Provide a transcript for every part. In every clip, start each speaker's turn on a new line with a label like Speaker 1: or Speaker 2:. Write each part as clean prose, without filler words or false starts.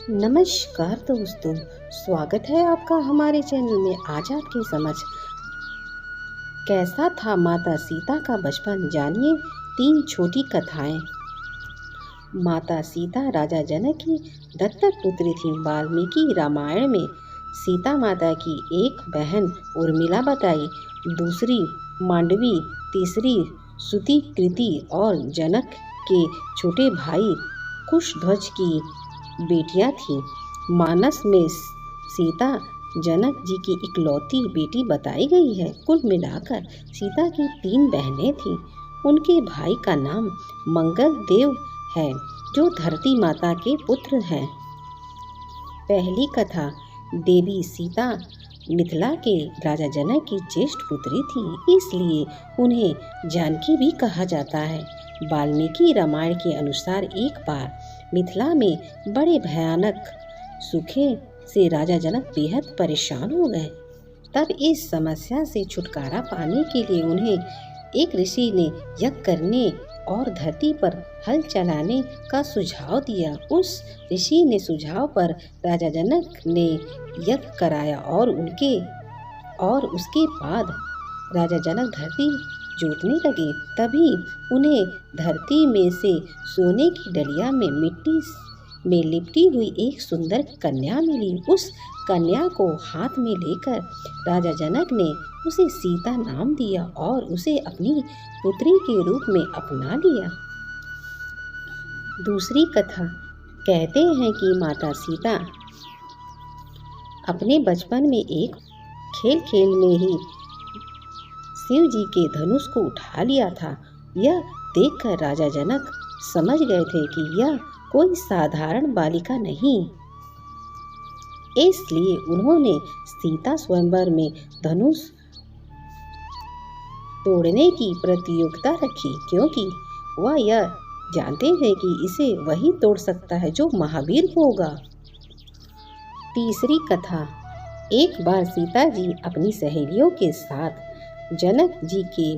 Speaker 1: नमस्कार दोस्तों, स्वागत है आपका हमारे चैनल में। आज आपकी समझ कैसा था माता सीता का बचपन, जानिए 3 छोटी कथाएं। माता सीता राजा जनक की दत्तक पुत्री थी। वाल्मीकि रामायण में सीता माता की एक बहन उर्मिला बताई, दूसरी मांडवी, तीसरी सुतिकृति और जनक के छोटे भाई कुशध्वज की बेटियां थीं। मानस में सीता जनक जी की इकलौती बेटी बताई गई है। कुल मिलाकर सीता की 3 बहनें थीं। उनके भाई का नाम मंगल देव है, जो धरती माता के पुत्र हैं। पहली कथा। देवी सीता मिथिला के राजा जनक की ज्येष्ठ पुत्री थी, इसलिए उन्हें जानकी भी कहा जाता है। वाल्मीकि रामायण के अनुसार एक बार मिथिला में बड़े भयानक सूखे से राजा जनक बेहद परेशान हो गए। तब इस समस्या से छुटकारा पाने के लिए उन्हें एक ऋषि ने यज्ञ करने और धरती पर हल चलाने का सुझाव दिया। उस ऋषि ने सुझाव पर राजा जनक ने यज्ञ कराया और उसके बाद राजा जनक धरती जोतने लगे। तभी उन्हें धरती में से सोने की डलिया में मिट्टी में लिपटी हुई एक सुंदर कन्या मिली। उस कन्या को हाथ में लेकर राजा जनक ने उसे सीता नाम दिया और उसे अपनी पुत्री के रूप में अपना लिया। दूसरी कथा। कहते हैं कि माता सीता अपने बचपन में एक खेल में ही शिव जी के धनुष को उठा लिया था। यह देखकर राजा जनक समझ गए थे कि यह कोई साधारण बालिका नहीं, इसलिए उन्होंने सीता स्वयंवर में धनुष तोड़ने की प्रतियोगिता रखी, क्योंकि वह यह जानते थे कि इसे वही तोड़ सकता है जो महावीर होगा। तीसरी कथा। एक बार सीता जी अपनी सहेलियों के साथ जनक जी के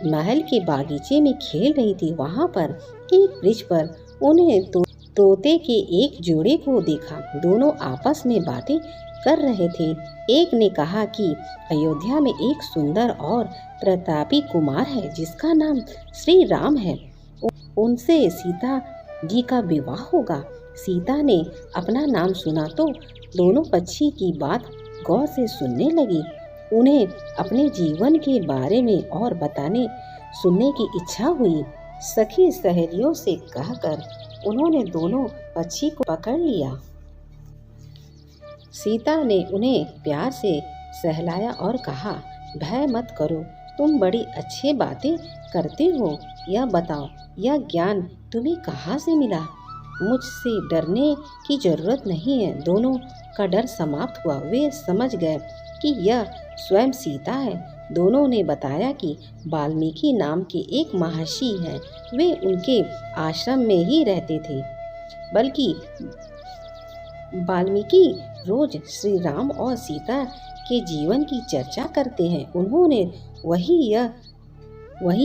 Speaker 1: महल के बागीचे में खेल रही थी। वहां पर एक वृक्ष पर उन्हें तोते के एक जोड़े को देखा। दोनों आपस में बातें कर रहे थे। एक ने कहा कि अयोध्या में एक सुंदर और प्रतापी कुमार है, जिसका नाम श्री राम है। उनसे सीता जी का विवाह होगा। सीता ने अपना नाम सुना तो दोनों पक्षी की बात गौर से सुनने लगी। उन्हें अपने जीवन के बारे में और बताने सुनने की इच्छा हुई। सखी सहेलियों से कहकर उन्होंने दोनों पक्षी को पकड़ लिया। सीता ने उन्हें प्यार से सहलाया और कहा, भय मत करो, तुम बड़ी अच्छी बातें करते हो। यह बताओ, यह ज्ञान तुम्हें कहाँ से मिला? मुझसे डरने की जरूरत नहीं है। दोनों का डर समाप्त हुआ। वे समझ गए कि यह स्वयं सीता है। दोनों ने बताया कि वाल्मीकि नाम के एक महर्षि हैं। वे उनके आश्रम में ही रहते थे। बल्कि वाल्मीकि रोज श्री राम और सीता के जीवन की चर्चा करते हैं। उन्होंने वही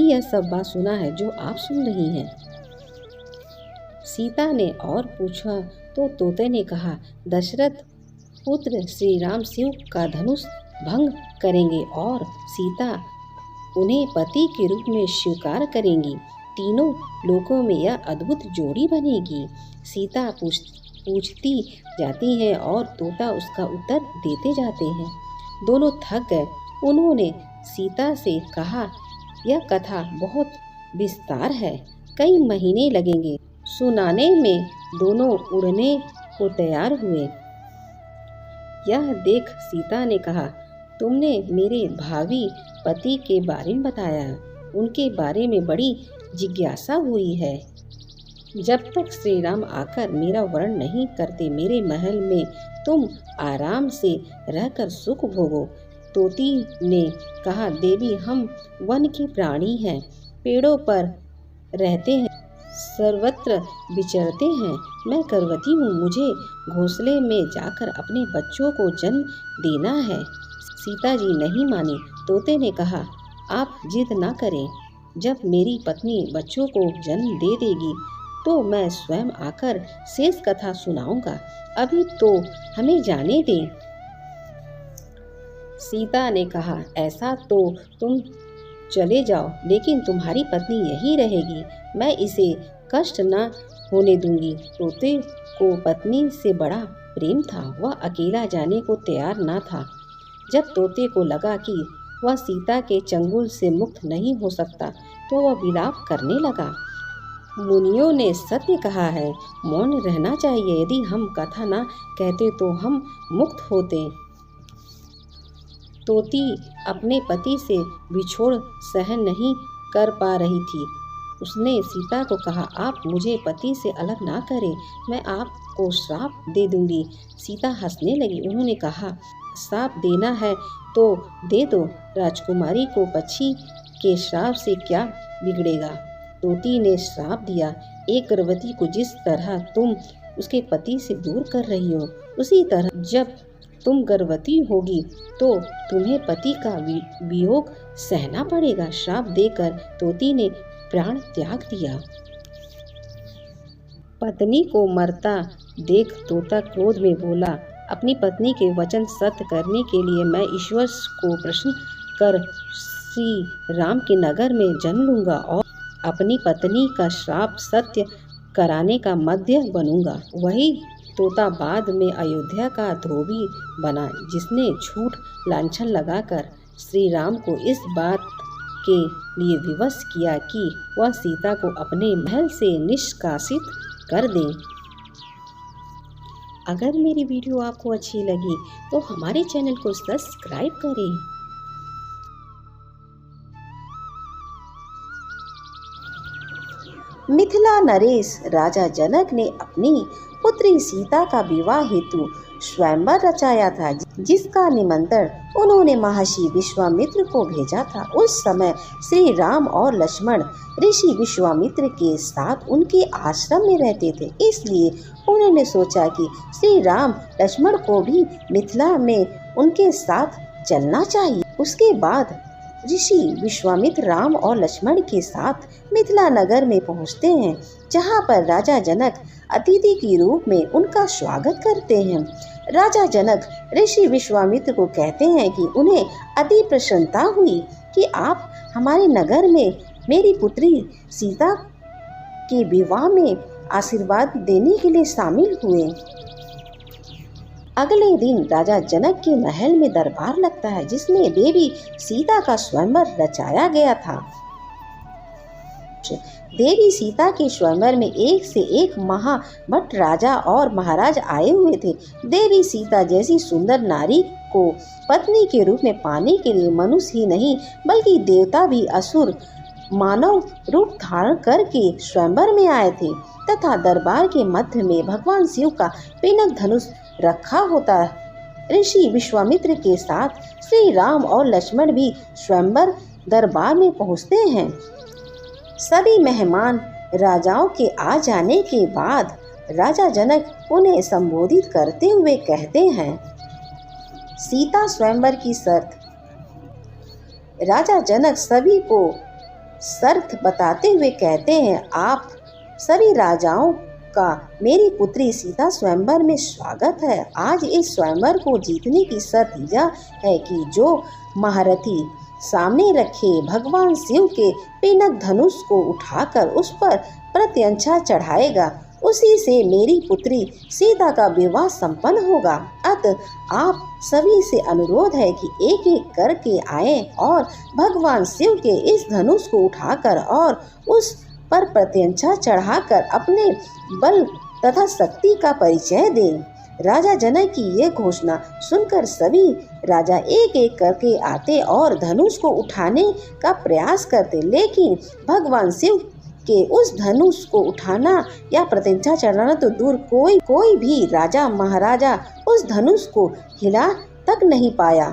Speaker 1: यह सब बात सुना है जो आप सुन रही हैं। सीता ने और पूछा तो तोते ने कहा, दशरथ पुत्र श्री राम शिव का धनुष भंग करेंगे और सीता उन्हें पति के रूप में स्वीकार करेंगी। तीनों लोकों में यह अद्भुत जोड़ी बनेगी। सीता पूछती जाती है और तोता उसका उत्तर देते जाते हैं। दोनों थक गए। उन्होंने सीता से कहा, यह कथा बहुत विस्तार है, कई महीने लगेंगे। सुनाने में दोनों उड़ने को तैयार हुए। यह देख सीता ने कहा, तुमने मेरे भावी पति के बारे में बताया, उनके बारे में बड़ी जिज्ञासा हुई है। जब तक श्री राम आकर मेरा वर्ण नहीं करते, मेरे महल में तुम आराम से रहकर सुख भोगो। तोती ने कहा, देवी हम वन के प्राणी हैं, पेड़ों पर रहते हैं, सर्वत्र विचरते हैं। मैं गर्भवती हूँ, मुझे घोंसले में जाकर अपने बच्चों को जन्म देना है। सीता जी नहीं मानी। तोते ने कहा, आप जिद ना करें, जब मेरी पत्नी बच्चों को जन्म दे देगी तो मैं स्वयं आकर शेष कथा सुनाऊंगा। अभी तो हमें जाने दे। सीता ने कहा, ऐसा तो तुम चले जाओ, लेकिन तुम्हारी पत्नी यही रहेगी। मैं इसे कष्ट न होने दूंगी। तोते को पत्नी से बड़ा प्रेम था। वह अकेला जाने को तैयार न था। जब तोते को लगा कि वह सीता के चंगुल से मुक्त नहीं हो सकता, तो वह विलाप करने लगा। मुनियों ने सत्य कहा है, मौन रहना चाहिए। यदि हम कथा न कहते तो हम मुक्त होते। तोती अपने पति से बिछोड़ सहन नहीं कर पा रही थी। उसने सीता को कहा, आप मुझे पति से अलग ना करें, मैं आपको श्राप दे दूंगी। सीता हंसने लगी। उन्होंने कहा, श्राप देना है तो दे दो। राजकुमारी को पक्षी के श्राप से क्या बिगड़ेगा। तोती ने श्राप दिया, एक गर्भवती को जिस तरह तुम उसके पति से दूर कर रही हो, उसी तरह जब तुम गर्भवती होगी तो तुम्हें पति का वियोग सहना पड़ेगा। श्राप देकर तोती ने प्राण त्याग दिया। पत्नी को मरता देख तोता क्रोध में बोला, अपनी पत्नी के वचन सत्य करने के लिए मैं ईश्वर को प्रसन्न कर श्री राम के नगर में जन्म लूंगा और अपनी पत्नी का श्राप सत्य कराने का मध्य बनूंगा। वही तोता बाद में अयोध्या का धोबी बना, जिसने झूठ लांछन लगाकर श्री राम को इस बात के लिए विवश किया कि वह सीता को अपने महल से निष्कासित कर दे। अगर मेरी वीडियो आपको अच्छी लगी तो हमारे चैनल को सब्सक्राइब करें। मिथिला नरेश राजा जनक ने अपनी पुत्री सीता का विवाह हेतु स्वयंवर रचाया था, जिसका निमंत्रण उन्होंने महर्षि विश्वामित्र को भेजा था। उस समय श्री राम और लक्ष्मण ऋषि विश्वामित्र के साथ उनके आश्रम में रहते थे, इसलिए उन्होंने सोचा कि श्री राम लक्ष्मण को भी मिथिला में उनके साथ चलना चाहिए। उसके बाद ऋषि विश्वामित्र राम और लक्ष्मण के साथ मिथिला नगर में पहुंचते हैं, जहां पर राजा जनक अतिथि के रूप में उनका स्वागत करते हैं। राजा जनक ऋषि विश्वामित्र को कहते हैं कि उन्हें अति प्रसन्नता हुई कि आप हमारे नगर में मेरी पुत्री सीता के विवाह में आशीर्वाद देने के लिए शामिल हुए। अगले दिन राजा जनक के महल में दरबार लगता है, जिसमें देवी सीता का स्वयंवर रचाया गया था। देवी सीता के स्वयंवर में एक से एक महाबट राजा और महाराज आए हुए थे। देवी सीता जैसी सुंदर नारी को पत्नी के रूप में पाने के लिए मनुष्य ही नहीं बल्कि देवता भी असुर मानव रूप धारण करके स्वयंवर में आए थे, तथा दरबार के मध्य में भगवान शिव का पिनक धनुष रखा होता। ऋषि विश्वामित्र के साथ श्री राम और लक्ष्मण भी स्वयंवर दरबार में पहुंचते हैं। सभी मेहमान राजाओं के आ जाने के बाद राजा जनक उन्हें संबोधित करते हुए कहते हैं, सीता स्वयंवर की शर्त। राजा जनक सभी को शर्त बताते हुए कहते हैं, आप सभी राजाओं का मेरी पुत्री सीता स्वयंवर में स्वागत है। आज इस स्वयंवर को जीतने की शर्त यह है कि जो महारथी सामने रखे भगवान शिव के पिनक धनुष को उठाकर उस पर प्रत्यंचा चढ़ाएगा, उसी से मेरी पुत्री सीता का विवाह संपन्न होगा। अतः आप सभी से अनुरोध है कि एक एक करके आए और भगवान शिव के इस धनुष को उठाकर और उस पर प्रत्यंचा चढ़ाकर अपने बल तथा शक्ति का परिचय दें। राजा जनक की ये घोषणा सुनकर सभी राजा एक एक करके आते और धनुष को उठाने का प्रयास करते, लेकिन भगवान शिव के उस धनुष को उठाना या प्रत्यंचा चढ़ाना तो दूर, कोई भी राजा महाराजा उस धनुष को हिला तक नहीं पाया।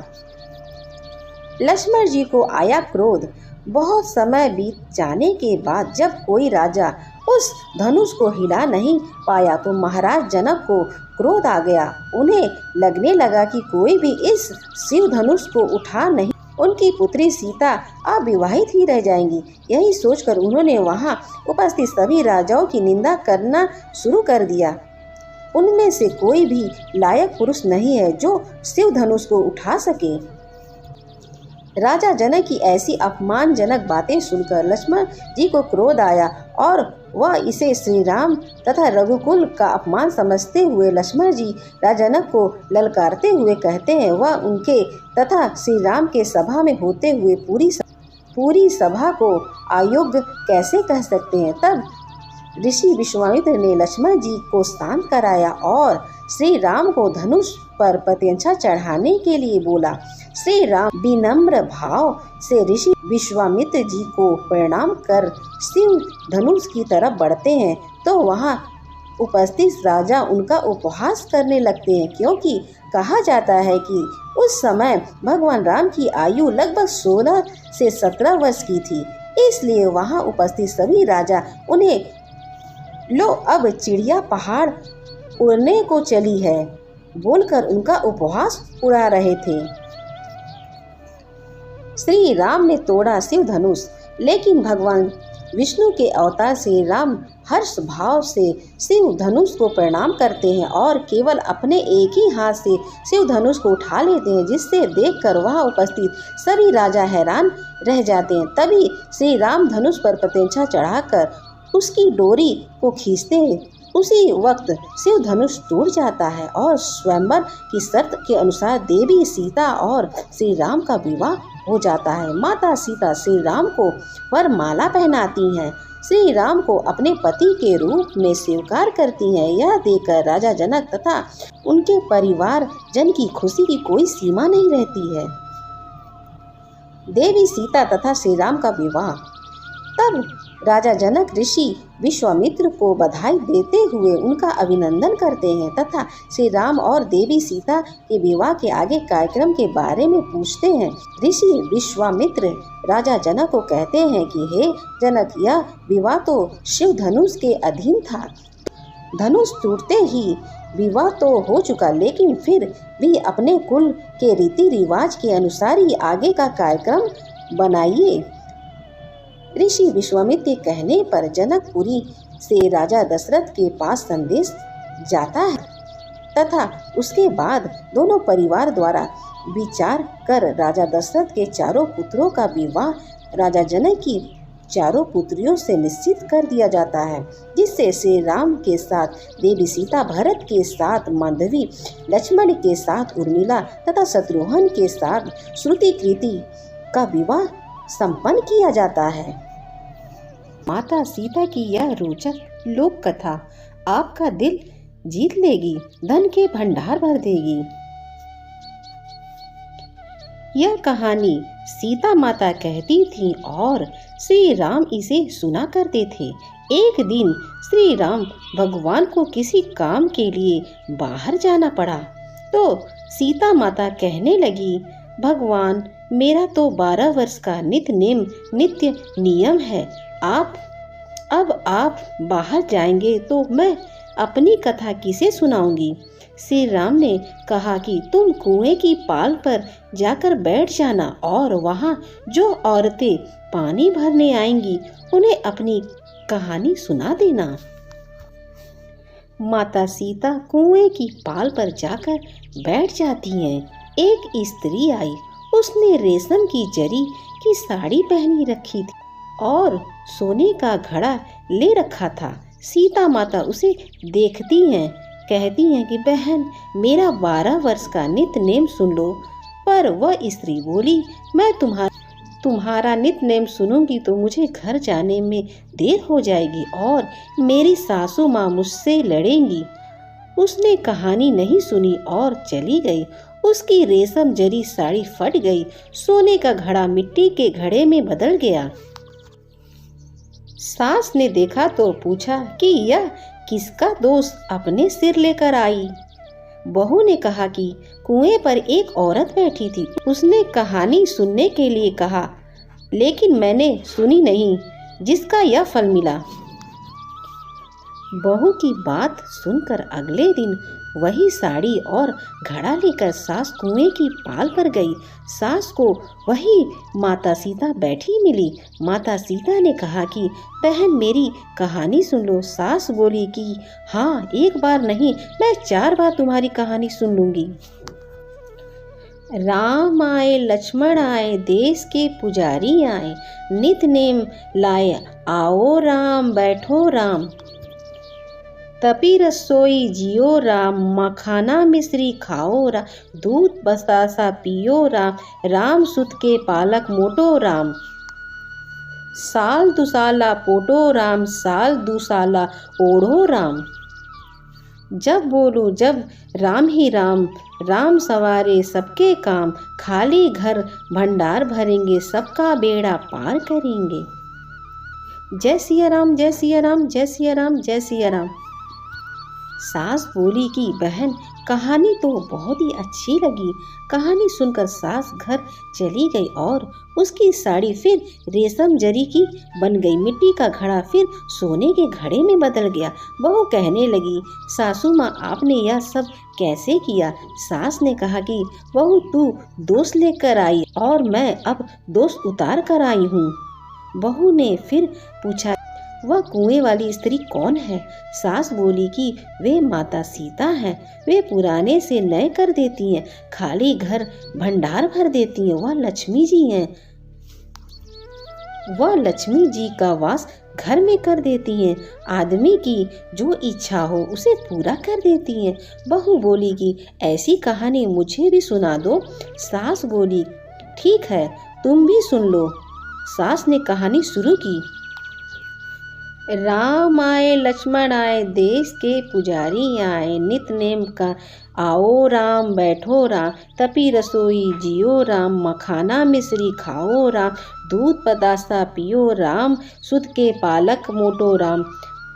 Speaker 1: लक्ष्मण जी को आया क्रोध। बहुत समय बीत जाने के बाद जब कोई राजा उस धनुष को हिला नहीं पाया तो महाराज जनक को क्रोध आ गया। उन्हें लगने लगा कि कोई भी इस शिव धनुष को उठा नहीं उनकी पुत्री सीता अविवाहित ही रह जाएंगी। यही सोचकर उन्होंने वहां उपस्थित सभी राजाओं की निंदा करना शुरू कर दिया। उनमें से कोई भी लायक पुरुष नहीं है जो शिव धनुष को उठा सके। राजा जनक की ऐसी अपमानजनक बातें सुनकर लक्ष्मण जी को क्रोध आया और वह इसे श्री राम तथा रघुकुल का अपमान समझते हुए लक्ष्मण जी राजा जनक को ललकारते हुए कहते हैं, वह उनके तथा श्री राम के सभा में होते हुए पूरी सभा को अयोग्य कैसे कह सकते हैं। तब ऋषि विश्वामित्र ने लक्ष्मण जी को शांत कराया और श्री राम को धनुष पर प्रत्यंचा चढ़ाने के लिए बोला। श्री राम विनम्र भाव से ऋषि विश्वामित्र जी को प्रणाम कर शिव धनुष की तरफ बढ़ते हैं तो वहां उपस्थित राजा उनका उपहास करने लगते हैं, क्योंकि कहा जाता है कि उस समय भगवान राम की आयु लगभग 16 से 17 वर्ष की थी। इसलिए वहां उपस्थित सभी राजा उन्हें लो अब चिड़िया पहाड़ उड़ने को चली है बोलकर उनका उपहास उड़ा रहे थे। श्री राम ने तोड़ा शिव धनुष, लेकिन भगवान विष्णु के अवतार श्री राम हर्ष भाव से शिव धनुष को प्रणाम करते हैं और केवल अपने एक ही हाथ से शिव धनुष को उठा लेते हैं, जिससे देखकर वहां उपस्थित सभी राजा हैरान रह जाते हैं। तभी श्री राम धनुष पर प्रत्यंचा चढ़ाकर उसकी डोरी को खींचते हैं। उसी वक्त शिव धनुष टूट जाता है और स्वयंवर की शर्त के अनुसार देवी सीता और श्री राम का विवाह हो जाता है। माता सीता श्री राम को वरमाला पहनाती हैं, श्री राम को अपने पति के रूप में स्वीकार करती हैं। यह देखकर राजा जनक तथा उनके परिवार जन की खुशी की कोई सीमा नहीं रहती है। देवी सीता तथा श्री राम का विवाह। तब राजा जनक ऋषि विश्वामित्र को बधाई देते हुए उनका अभिनंदन करते हैं तथा श्री राम और देवी सीता के विवाह के आगे कार्यक्रम के बारे में पूछते हैं। ऋषि विश्वामित्र राजा जनक को कहते हैं कि हे जनक, यह विवाह तो शिव धनुष के अधीन था। धनुष टूटते ही विवाह तो हो चुका, लेकिन फिर भी अपने कुल के रीति रिवाज के अनुसार ही आगे का कार्यक्रम बनाइए। ऋषि विश्वामित्र के कहने पर जनकपुरी से राजा दशरथ के पास संदेश जाता है तथा उसके बाद दोनों परिवार द्वारा विचार कर राजा दशरथ के चारों पुत्रों का विवाह राजा जनक की चारों पुत्रियों से निश्चित कर दिया जाता है, जिससे श्री राम के साथ देवी सीता, भरत के साथ मांडवी, लक्ष्मण के साथ उर्मिला तथा शत्रुघ्न के साथ श्रुतिकृति का विवाह संपन्न किया जाता है। माता सीता की यह रोचक लोक कथा आपका दिल जीत लेगी, धन के भंडार भर देगी। यह कहानी सीता माता कहती थी और श्री राम इसे सुना करते थे। एक दिन श्री राम भगवान को किसी काम के लिए बाहर जाना पड़ा तो सीता माता कहने लगी, भगवान, मेरा तो 12 वर्ष का नित्य नियम है। अब आप बाहर जाएंगे तो मैं अपनी कथा किसे सुनाऊंगी। श्री राम ने कहा कि तुम कुएं की पाल पर जाकर बैठ जाना और वहां जो औरतें पानी भरने आएंगी उन्हें अपनी कहानी सुना देना। माता सीता कुएं की पाल पर जाकर बैठ जाती हैं। एक स्त्री आई, उसने रेशम की जरी की साड़ी पहनी रखी थी और सोने का घड़ा ले रखा था। सीता माता उसे देखती हैं, कहती हैं कि बहन, मेरा 12 वर्ष का नित्य नेम सुन लो। पर वह स्त्री बोली, मैं तुम्हारा नित्य नेम सुनूंगी तो मुझे घर जाने में देर हो जाएगी और मेरी सासू माँ मुझसे लड़ेंगी। उसने कहानी नहीं सुनी और चली गई। उसकी रेशम जरी साड़ी फट गई, सोने का घड़ा मिट्टी के घड़े में बदल गया। सास ने देखा तो पूछा कि यह किसका दोष अपने सिर लेकर आई। बहू ने कहा कि कुएं पर एक औरत बैठी थी, उसने कहानी सुनने के लिए कहा, लेकिन मैंने सुनी नहीं, जिसका यह फल मिला। बहू की बात सुनकर अगले दिन वही साड़ी और घड़ा लेकर सास कुएं की पाल पर गई। सास को वही माता सीता बैठी मिली। माता सीता ने कहा कि बहन मेरी कहानी सुन लो। सास बोली कि हाँ, एक बार नहीं, मैं 4 बार तुम्हारी कहानी सुन लूंगी। राम आए लक्ष्मण आए, देश के पुजारी आए, नित नेम लाए, आओ राम बैठो राम। तपी रसोई जियो राम, मखाना मिश्री खाओ राम, दूध बतासा पियो राम, राम सुत के पालक मोटो राम। साल दुसाला पोटो राम, साल दुसाला ओढ़ो राम। जब बोलूं जब राम ही राम, राम सवारे सबके काम, खाली घर भंडार भरेंगे, सबका बेड़ा पार करेंगे। जय सिया राम, जय सिया राम, जय सिया राम, जय सिया राम। सास बोली कि बहन कहानी तो बहुत ही अच्छी लगी। कहानी सुनकर सास घर चली गई और उसकी साड़ी फिर रेशम जरी की बन गई। मिट्टी का घड़ा फिर सोने के घड़े में बदल गया। बहू कहने लगी, सासू माँ आपने यह सब कैसे किया? सास ने कहा कि बहू तू दोष लेकर आई और मैं अब दोष उतार कर आई हूँ। बहू ने फिर पूछा, वह कुएं वाली स्त्री कौन है? सास बोली कि वे माता सीता हैं। वे पुराने से नए कर देती हैं, खाली घर भंडार भर देती हैं। वह लक्ष्मी जी हैं। वह लक्ष्मी जी का वास घर में कर देती हैं। आदमी की जो इच्छा हो उसे पूरा कर देती हैं। बहू बोली कि ऐसी कहानी मुझे भी सुना दो। सास बोली ठीक है, तुम भी सुन लो। सास ने कहानी शुरू की। राम आए लक्ष्मण आए, देश के पुजारी आए, नित नेम का आओ राम बैठो राम, तपी रसोई जियो राम, मखाना मिश्री खाओ राम, दूध पतासा पियो राम, सुध के पालक मोटो राम,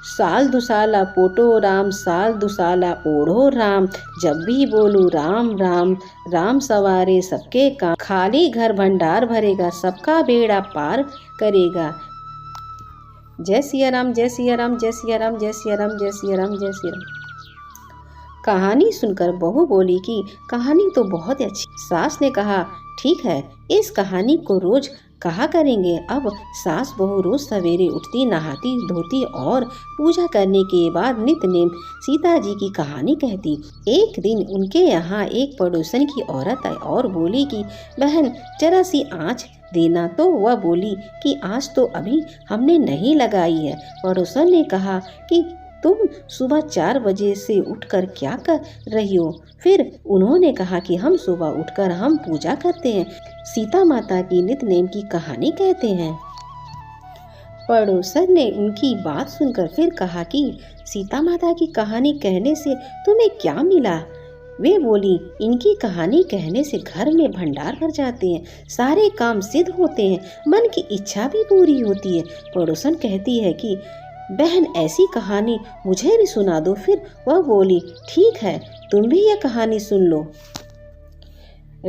Speaker 1: साल दुसाला पोटो राम, साल दुसाला ओढ़ो राम। जब भी बोलूं राम राम, राम सवारे सबके काम, खाली घर भंडार भरेगा, सबका बेड़ा पार करेगा। जय सिया राम, जय सिया राम, जय सिया राम, जय सिया राम, जय सिया राम, जय सिया राम। कहानी सुनकर बहू बोली कि कहानी तो बहुत अच्छी। सास ने कहा ठीक है, इस कहानी को रोज कहा करेंगे। अब सास बहू रोज सवेरे उठती, नहाती धोती और पूजा करने के बाद नित नेम सीता जी की कहानी कहती। एक दिन उनके यहाँ एक पड़ोसन की औरत आई और बोली कि बहन जरा सी आँच देना। तो वह बोली कि आँच तो अभी हमने नहीं लगाई है। पड़ोसन ने कहा कि तुम सुबह 4 बजे से उठकर क्या कर रही हो? फिर उन्होंने कहा कि हम सुबह उठकर हम पूजा करते हैं, सीता माता की नित नेम की कहानी कहते हैं। पड़ोसन ने उनकी बात सुनकर फिर कहा कि सीता माता की कहानी कहने से तुम्हें क्या मिला? वे बोली इनकी कहानी कहने से घर में भंडार भर जाते हैं, सारे काम सिद्ध होते हैं, मन की इच्छा भी पूरी होती है। पड़ोसन कहती है कि बहन ऐसी कहानी मुझे भी सुना दो। फिर वह बोली ठीक है, तुम भी यह कहानी सुन लो।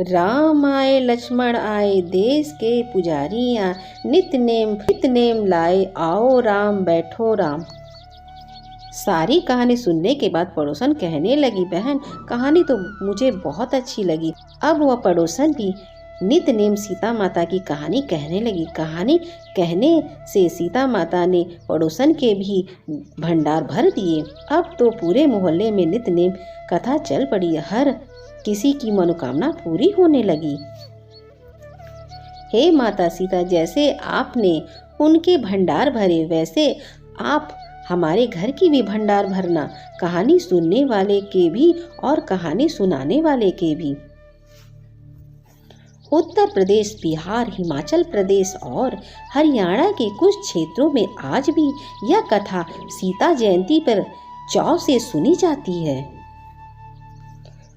Speaker 1: राम आए लक्ष्मण आए, देश के पुजारी आए, नित नेम लाए, आओ राम बैठो राम। सारी कहानी सुनने के बाद पड़ोसन कहने लगी बहन कहानी तो मुझे बहुत अच्छी लगी। अब वह पड़ोसन भी नित नेम सीता माता की कहानी कहने लगी। कहानी कहने से सीता माता ने पड़ोसन के भी भंडार भर दिए। अब तो पूरे मोहल्ले में नित नेम कथा चल पड़ी। हर किसी की मनोकामना पूरी होने लगी। हे माता सीता, जैसे आपने उनके भंडार भरे वैसे आप हमारे घर की भी भंडार भरना, कहानी सुनने वाले के भी और कहानी सुनाने वाले के भी। उत्तर प्रदेश, बिहार, हिमाचल प्रदेश और हरियाणा के कुछ क्षेत्रों में आज भी यह कथा सीता जयंती पर चाव से सुनी जाती है।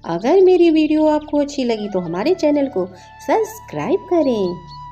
Speaker 1: अगर मेरी वीडियो आपको अच्छी लगी तो हमारे चैनल को सब्सक्राइब करें।